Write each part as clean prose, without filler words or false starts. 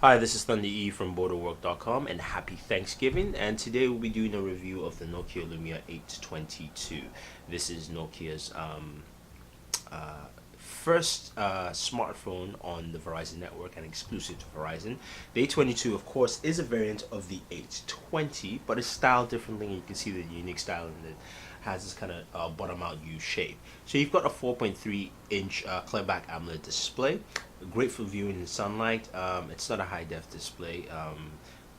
Hi, this is The from Booredatwork.com, and happy Thanksgiving. And today we'll be doing a review of the Nokia Lumia 822. This is Nokia's first smartphone on the Verizon network and exclusive to Verizon. The 822, of course, is a variant of the 820, but it's styled differently. You can see the unique styling that has this kind of bottom out U shape. So you've got a 4.3-inch clear back AMOLED display, great for viewing in sunlight. It's not a high def display.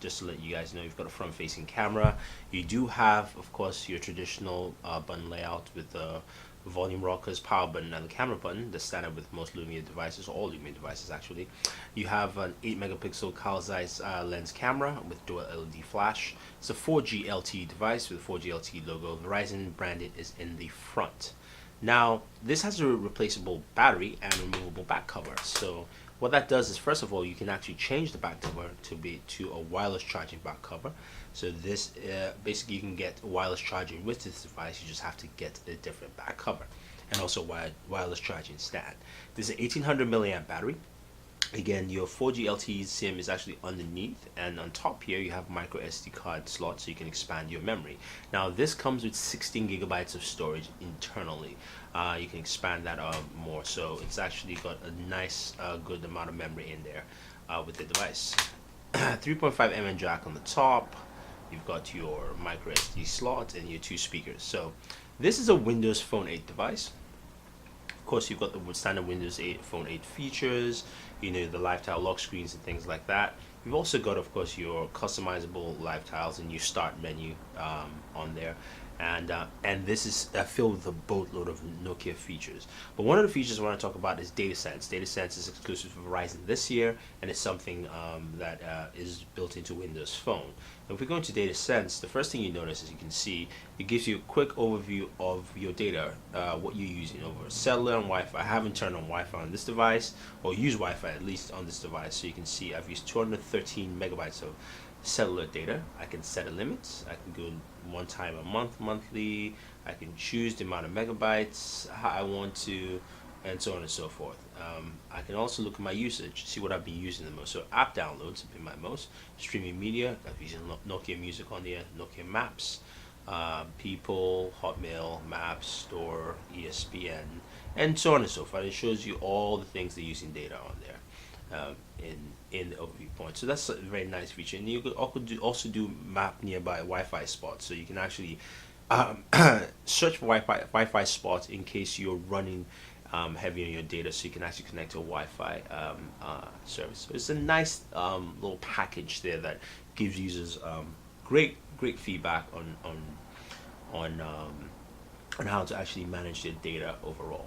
Just to let you guys know, you've got a front facing camera. You do have, of course, your traditional button layout with the volume rockers, power button, and the camera button, the standard with most Lumia devices, or all Lumia devices actually. You have an 8 megapixel Carl Zeiss lens camera with dual LED flash. It's a 4G LTE device with a 4G LTE logo. Verizon branded is in the front. Now, this has a replaceable battery and removable back cover. So what that does is, first of all, you can actually change the back cover to a wireless charging back cover. So this basically you can get wireless charging with this device. You just have to get a different back cover, and also wireless charging stand. This is an 1800 milliamp battery. Again, your 4G LTE SIM is actually underneath, and on top here you have microSD card slot, so you can expand your memory. Now this comes with 16 gigabytes of storage internally. You can expand that more, so it's actually got a nice good amount of memory in there with the device. 3.5mm jack on the top. You've got your microSD slot and your 2 speakers. So this is a Windows Phone 8 device. Of course, you've got the standard Windows 8 Phone 8 features, you know, the live tile lock screens and things like that. You've also got, of course, your customizable live tiles and your start menu on there. And this is filled with a boatload of Nokia features. But one of the features I want to talk about is DataSense. DataSense is exclusive to Verizon this year, and it's something that is built into Windows Phone. And if we go into DataSense, the first thing you notice is you can see it gives you a quick overview of your data, what you're using over cellular and Wi-Fi. I haven't turned on Wi-Fi on this device, or use Wi-Fi at least on this device, so you can see I've used 213 megabytes of cellular data. I can set a limit. I can go one time a month, monthly. I can choose the amount of megabytes how I want to, and so on and so forth. I can also look at my usage, see what I've been using the most. So app downloads have been my most. Streaming media, I've used Nokia Music on there, Nokia Maps, People, Hotmail, Maps, Store, ESPN, and so on and so forth. It shows you all the things they're using data on there. In the overview point. So that's a very nice feature. And you could also do map nearby Wi-Fi spots, so you can actually search for Wi-Fi spots in case you're running heavy on your data, so you can actually connect to a Wi-Fi service. So it's a nice little package there that gives users great feedback on how to actually manage their data overall.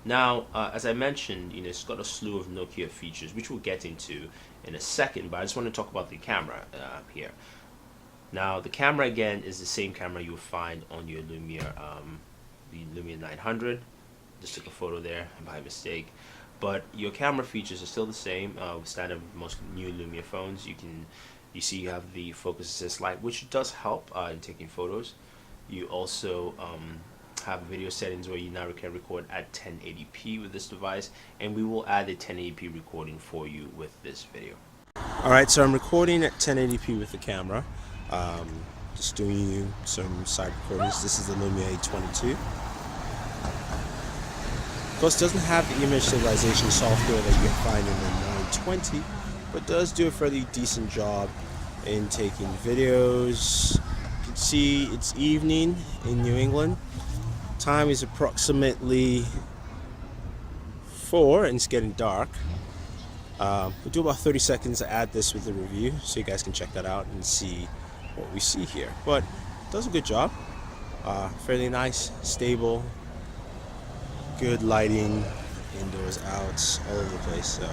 Now, as I mentioned, you know, it's got a slew of Nokia features, which we'll get into in a second, but I just want to talk about the camera here. Now, the camera, again, is the same camera you'll find on your Lumia, the Lumia 900. Just took a photo there by mistake. But your camera features are still the same, standard with most new Lumia phones. You see you have the focus assist light, which does help in taking photos. You also have video settings where you now can record at 1080p with this device, and we will add a 1080p recording for you with this video. Alright, so I'm recording at 1080p with the camera, just doing you some side recordings. This is the Lumia 822. Of course, it doesn't have the image stabilization software that you can find in the 920, but does do a fairly decent job in taking videos. You can see it's evening in New England. Time is approximately 4 and it's getting dark. We'll do about 30 seconds to add this with the review, so you guys can check that out and see what we see here. But it does a good job. Fairly nice, stable, good lighting, indoors, outs, all over the place. So,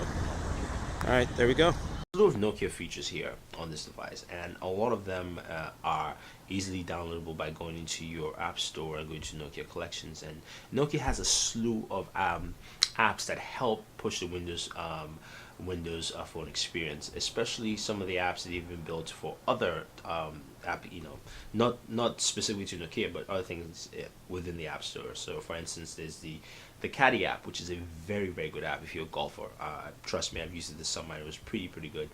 alright, there we go. A lot of Nokia features here on this device, and a lot of them are easily downloadable by going into your app store and going to Nokia collections. And Nokia has a slew of apps that help push the Windows phone experience, especially some of the apps that have been built for other app, not specifically to Nokia, but other things within the App Store. So, for instance, there's the Caddy app, which is a very, very good app if you're a golfer. Trust me, I've used it this summer. It was pretty good.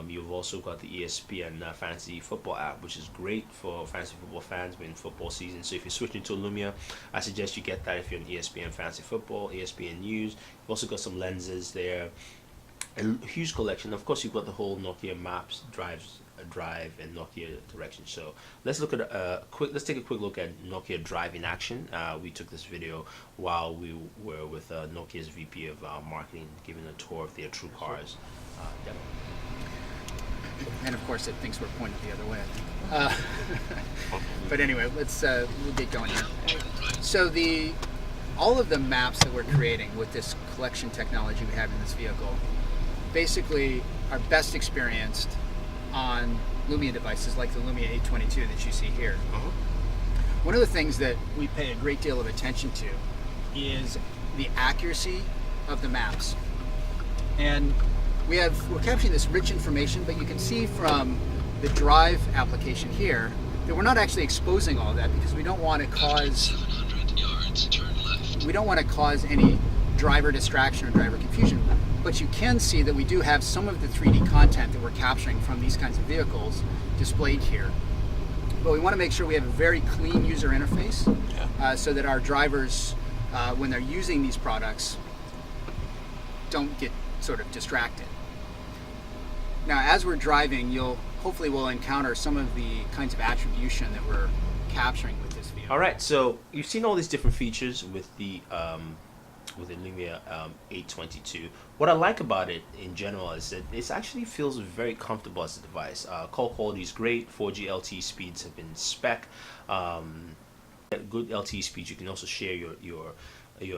You've also got the ESPN Fantasy Football app, which is great for fantasy football fans in football season. So if you're switching to Lumia, I suggest you get that if you're on ESPN Fantasy Football, ESPN News. You've also got some lenses there, a huge collection. Of course, you've got the whole Nokia Maps, Drive, and Nokia Direction. So let's look at let's take a quick look at Nokia Drive in action. We took this video while we were with Nokia's VP of marketing, giving a tour of their True Cars demo. And of course, it thinks we're pointed the other way, I think. But anyway, we'll get going here. So all of the maps that we're creating with this collection technology we have in this vehicle basically are best experienced on Lumia devices like the Lumia 822 that you see here. One of the things that we pay a great deal of attention to is the accuracy of the maps. And we're capturing this rich information, but you can see from the Drive application here that we're not actually exposing all that because we don't want to cause any driver distraction or driver confusion. But you can see that we do have some of the 3D content that we're capturing from these kinds of vehicles displayed here. But we want to make sure we have a very clean user interface so that our drivers, when they're using these products, don't get sort of distracted. Now, as we're driving, hopefully we'll encounter some of the kinds of attribution that we're capturing with this vehicle. All right, so you've seen all these different features with the Lumia 822. What I like about it in general is that it actually feels very comfortable as a device. Call quality is great. 4G LTE speeds have been spec. Good LTE speeds. You can also share your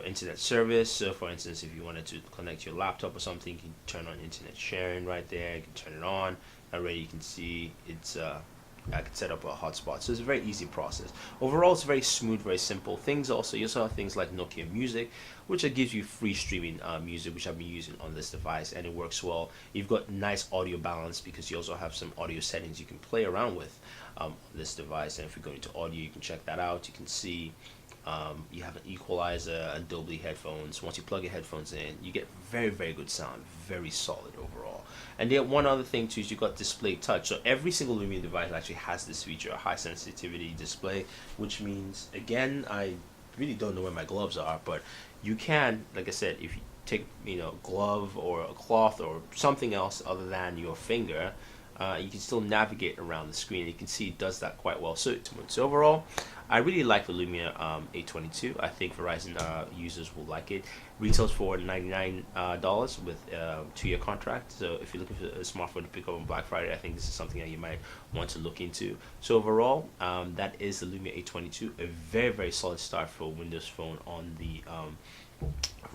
internet service. So for instance, if you wanted to connect your laptop or something, you can turn on internet sharing right there. You can turn it on. Already you can see it's I can set up a hotspot. So it's a very easy process. Overall, it's very smooth, very simple. You also have things like Nokia Music, which gives you free streaming music, which I've been using on this device, and it works well. You've got nice audio balance because you also have some audio settings you can play around with on this device. And if you go into audio, you can check that out. You can see you have an equalizer and Dolby headphones. Once you plug your headphones in, you get very, very good sound, very solid overall. And then one other thing too is you've got display touch. So every single Lumia device actually has this feature, a high sensitivity display, which means, again, I really don't know where my gloves are, but you can, like I said, if you take a glove or a cloth or something else other than your finger, you can still navigate around the screen. You can see it does that quite well. So overall, I really like the Lumia 822. I think Verizon users will like it. Retails for $99 with a 2-year contract. So if you're looking for a smartphone to pick up on Black Friday, I think this is something that you might want to look into. So overall, that is the Lumia 822, a very, very solid start for Windows Phone on the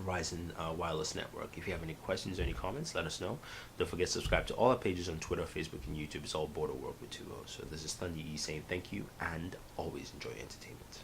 Verizon Wireless Network. If you have any questions or any comments, let us know. Don't forget to subscribe to all our pages on Twitter, Facebook, and YouTube. It's all Booredatwork with 2 O's. So this is Thunder E saying thank you and always enjoy entertainment.